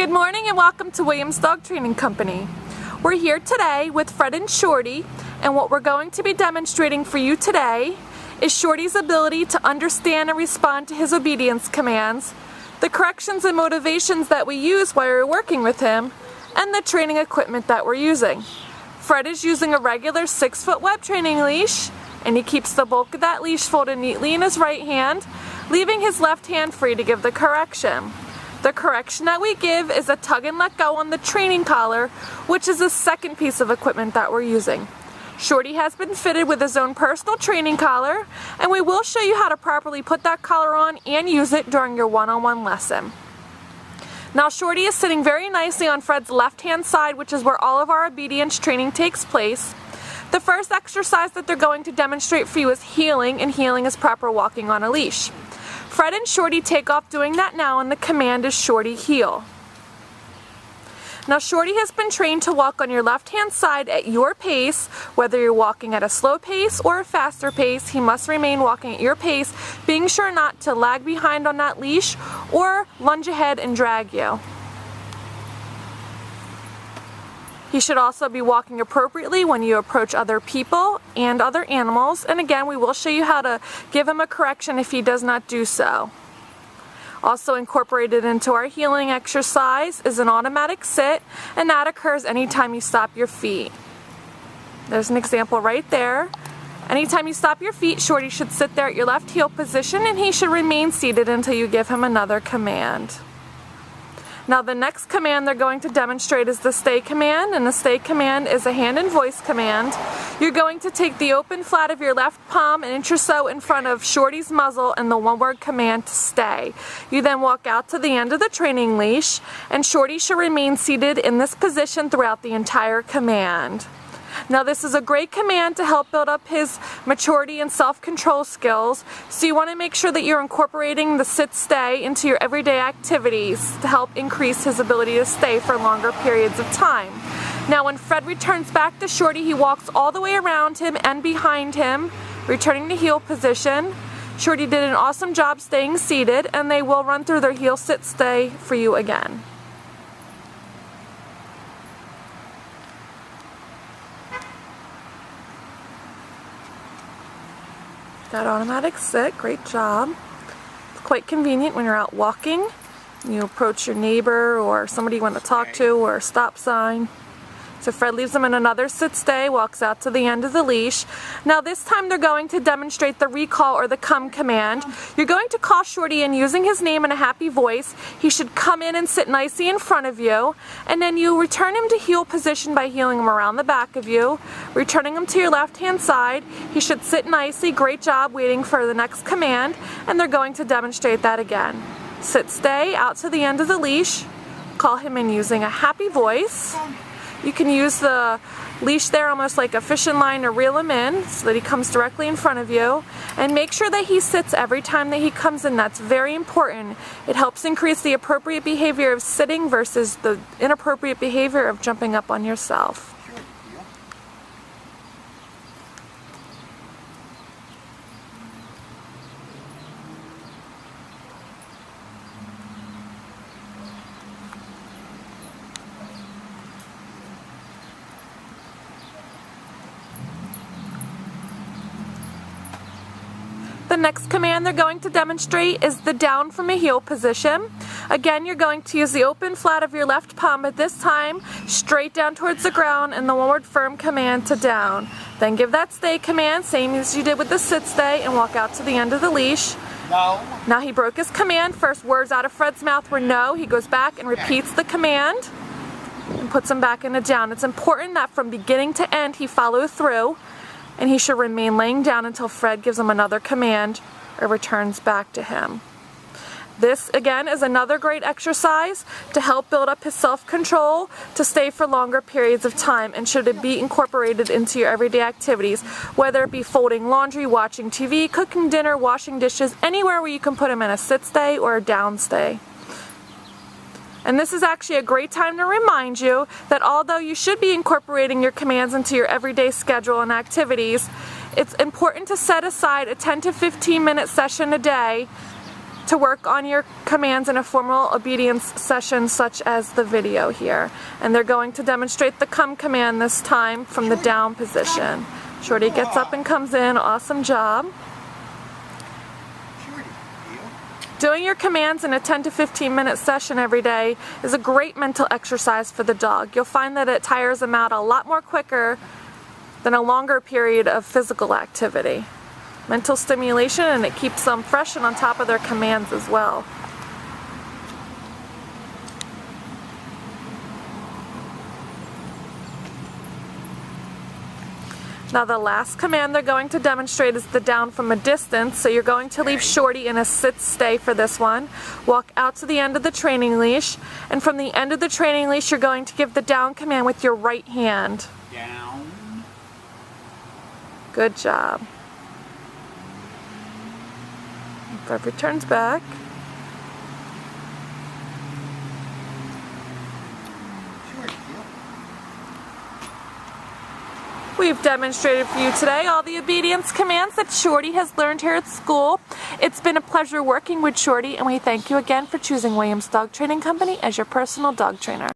Good morning and welcome to Williams Dog Training Company. We're here today with Fred and Shorty, and what we're going to be demonstrating for you today is Shorty's ability to understand and respond to his obedience commands, the corrections and motivations that we use while we're working with him, and the training equipment that we're using. Fred is using a regular 6-foot web training leash, and he keeps the bulk of that leash folded neatly in his right hand, leaving his left hand free to give the correction. The correction that we give is a tug and let go on the training collar, which is the second piece of equipment that we're using. Shorty has been fitted with his own personal training collar, and we will show you how to properly put that collar on and use it during your one-on-one lesson. Now Shorty is sitting very nicely on Fred's left-hand side, which is where all of our obedience training takes place. The first exercise that they're going to demonstrate for you is heeling, and heeling is proper walking on a leash. Fred and Shorty take off doing that now, and the command is Shorty heel. Now Shorty has been trained to walk on your left-hand side at your pace. Whether you're walking at a slow pace or a faster pace, he must remain walking at your pace, being sure not to lag behind on that leash or lunge ahead and drag you. He should also be walking appropriately when you approach other people and other animals, and again we will show you how to give him a correction if he does not do so. Also incorporated into our heeling exercise is an automatic sit, and that occurs anytime you stop your feet. There's an example right there. Anytime you stop your feet, Shorty should sit there at your left heel position, and he should remain seated until you give him another command. Now the next command they're going to demonstrate is the stay command, and the stay command is a hand and voice command. You're going to take the open flat of your left palm an inch or so in front of Shorty's muzzle and the one-word command to stay. You then walk out to the end of the training leash, and Shorty should remain seated in this position throughout the entire command. Now this is a great command to help build up his maturity and self-control skills, so you want to make sure that you're incorporating the sit-stay into your everyday activities to help increase his ability to stay for longer periods of time. Now when Fred returns back to Shorty, he walks all the way around him and behind him, returning to heel position. Shorty did an awesome job staying seated, and they will run through their heel sit-stay for you again. That automatic sit, great job. It's quite convenient when you're out walking. You approach your neighbor or somebody you want to talk to, or a stop sign. So Fred leaves them in another sit-stay, walks out to the end of the leash. Now this time they're going to demonstrate the recall or the come command. You're going to call Shorty in using his name in a happy voice. He should come in and sit nicely in front of you, and then you return him to heel position by heeling him around the back of you, returning him to your left-hand side. He should sit nicely. Great job waiting for the next command, and they're going to demonstrate that again. Sit, stay, out to the end of the leash. Call him in using a happy voice. You can use the leash there almost like a fishing line to reel him in so that he comes directly in front of you, and make sure that he sits every time that he comes in. That's very important. It helps increase the appropriate behavior of sitting versus the inappropriate behavior of jumping up on yourself. The next command they're going to demonstrate is the down from a heel position. Again, you're going to use the open flat of your left palm, but this time straight down towards the ground, and the one-word firm command to down. Then give that stay command, same as you did with the sit stay, and walk out to the end of the leash. No. Now he broke his command. First words out of Fred's mouth were no. He goes back and repeats the command and puts him back in a down. It's important that from beginning to end he follow through, and he should remain laying down until Fred gives him another command or returns back to him. This, again, is another great exercise to help build up his self-control to stay for longer periods of time, and should it be incorporated into your everyday activities, whether it be folding laundry, watching TV, cooking dinner, washing dishes, anywhere where you can put him in a sit-stay or a down-stay. And this is actually a great time to remind you that although you should be incorporating your commands into your everyday schedule and activities, it's important to set aside a 10 to 15 minute session a day to work on your commands in a formal obedience session such as the video here. And they're going to demonstrate the come command this time from the down position. Shorty gets up and comes in. Awesome job. Doing your commands in a 10 to 15 minute session every day is a great mental exercise for the dog. You'll find that it tires them out a lot more quicker than a longer period of physical activity. Mental stimulation, and it keeps them fresh and on top of their commands as well. Now the last command they're going to demonstrate is the down from a distance. So you're going to leave Shorty in a sit-stay for this one. Walk out to the end of the training leash, and from the end of the training leash you're going to give the down command with your right hand. Down. Good job. Rev returns back. We've demonstrated for you today all the obedience commands that Shorty has learned here at school. It's been a pleasure working with Shorty, and we thank you again for choosing Williams Dog Training Company as your personal dog trainer.